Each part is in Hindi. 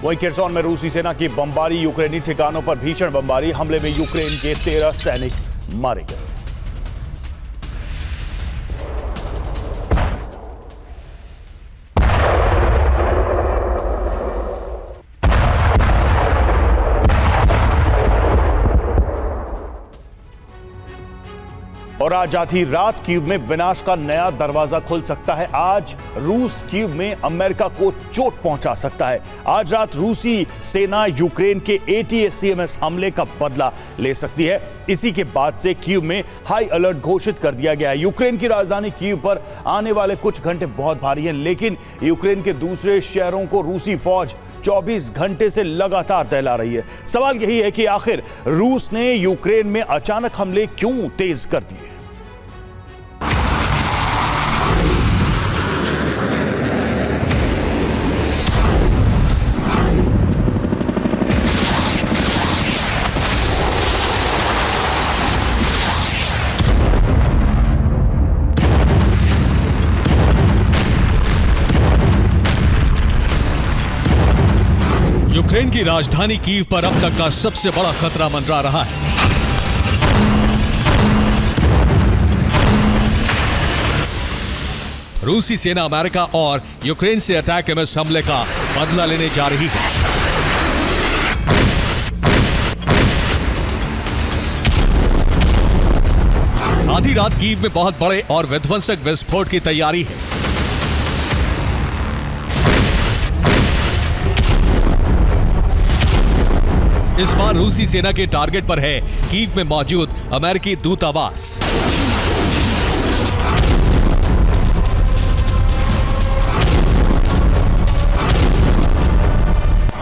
वहीं केरसोन में रूसी सेना की बमबारी, यूक्रेनी ठिकानों पर भीषण बमबारी, हमले में यूक्रेन के 13 सैनिक मारे गए। और आज आधी रात कीव में विनाश का नया दरवाजा खुल सकता है। आज रूस कीव में अमेरिका को चोट पहुंचा सकता है। आज रात रूसी सेना यूक्रेन के ATACMS हमले का बदला ले सकती है। इसी के बाद से कीव में हाई अलर्ट घोषित कर दिया गया है। यूक्रेन की राजधानी कीव पर आने वाले कुछ घंटे बहुत भारी हैं, लेकिन यूक्रेन के दूसरे शहरों को रूसी फौज 24 घंटे से लगातार दहला रही है। सवाल यही है कि आखिर रूस ने यूक्रेन में अचानक हमले क्यों तेज कर दिए। यूक्रेन की राजधानी कीव पर अब तक का सबसे बड़ा खतरा मंडरा रहा है। रूसी सेना अमेरिका और यूक्रेन से ATACMS हमले का बदला लेने जा रही है। आधी रात कीव में बहुत बड़े और विध्वंसक विस्फोट की तैयारी है। इस बार रूसी सेना के टारगेट पर है कीव में मौजूद अमेरिकी दूतावास।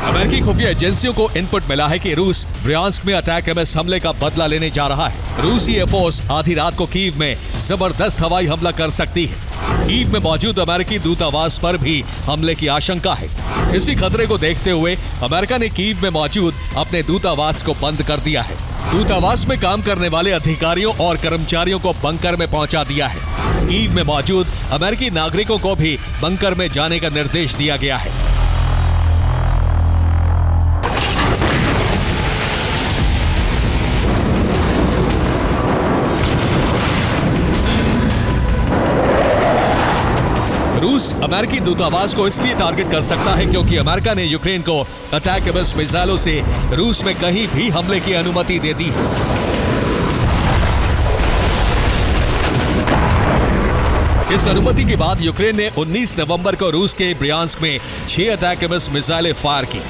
अमेरिकी खुफिया एजेंसियों को इनपुट मिला है कि रूस ब्रियांस्क में ATACMS हमले का बदला लेने जा रहा है। रूसी एयरफोर्स आधी रात को कीव में जबरदस्त हवाई हमला कर सकती है। कीव में मौजूद अमेरिकी दूतावास पर भी हमले की आशंका है। इसी खतरे को देखते हुए अमेरिका ने कीव में मौजूद अपने दूतावास को बंद कर दिया है। दूतावास में काम करने वाले अधिकारियों और कर्मचारियों को बंकर में पहुंचा दिया है। कीव में मौजूद अमेरिकी नागरिकों को भी बंकर में जाने का निर्देश दिया गया है। रूस अमेरिकी दूतावास को इसलिए टारगेट कर सकता है क्योंकि अमेरिका ने यूक्रेन को ATACMS मिसाइलों से रूस में कहीं भी हमले की अनुमति दे दी। इस अनुमति के बाद यूक्रेन ने 19 नवंबर को रूस के ब्रियांस्क में 6 ATACMS मिसाइलें फायर की।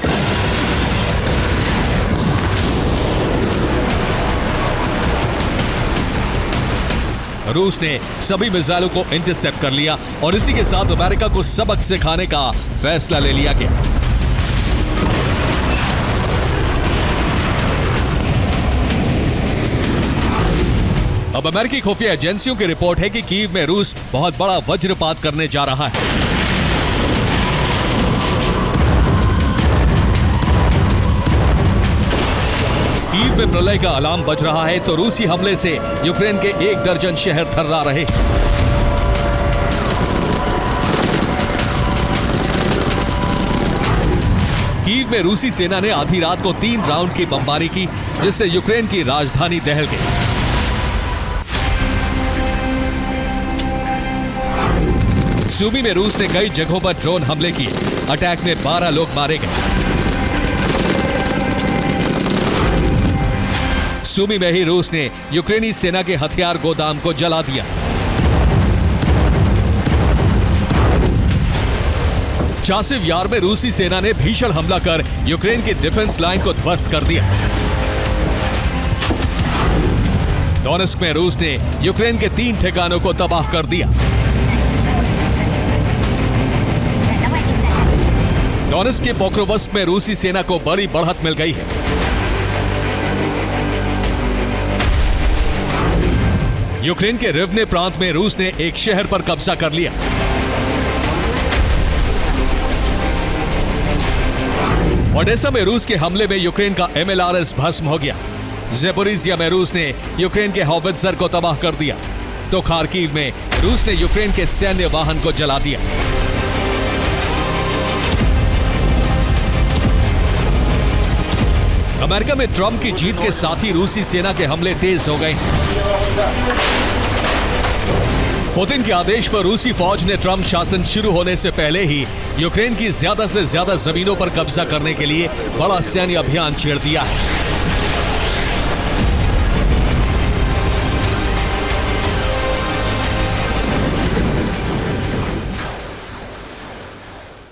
रूस ने सभी मिसाइलों को इंटरसेप्ट कर लिया और इसी के साथ अमेरिका को सबक सिखाने का फैसला ले लिया गया। अब अमेरिकी खुफिया एजेंसियों की रिपोर्ट है कि कीव में रूस बहुत बड़ा वज्रपात करने जा रहा है। कीव में प्रलय का अलार्म बज रहा है तो रूसी हमले से यूक्रेन के 1 दर्जन शहर थर्रा रहे। कीव में रूसी सेना ने आधी रात को 3 राउंड की बमबारी की, जिससे यूक्रेन की राजधानी दहल गई। सूमी में रूस ने कई जगहों पर ड्रोन हमले किए। अटैक में 12 लोग मारे गए। सूमी में ही रूस ने यूक्रेनी सेना के हथियार गोदाम को जला दिया। चासिव यार में रूसी सेना ने भीषण हमला कर यूक्रेन की डिफेंस लाइन को ध्वस्त कर दिया। डोनेस्क में रूस ने यूक्रेन के 3 ठिकानों को तबाह कर दिया। डोनेस्क के पोक्रोवस्क में रूसी सेना को बड़ी बढ़त मिल गई है। यूक्रेन के रिवने प्रांत में रूस ने एक शहर पर कब्जा कर लिया। ओडेसा में रूस के हमले में यूक्रेन का MLRS भस्म हो गया। ज़ेपोरिज़िया में रूस ने यूक्रेन के हॉवित्ज़र को तबाह कर दिया। तो खार्किव में रूस ने यूक्रेन के सैन्य वाहन को जला दिया। अमेरिका में ट्रंप की जीत के साथ ही रूसी सेना के हमले तेज हो गए हैं। पुतिन के आदेश पर रूसी फौज ने ट्रंप शासन शुरू होने से पहले ही यूक्रेन की ज्यादा से ज्यादा जमीनों पर कब्जा करने के लिए बड़ा सैन्य अभियान छेड़ दिया है।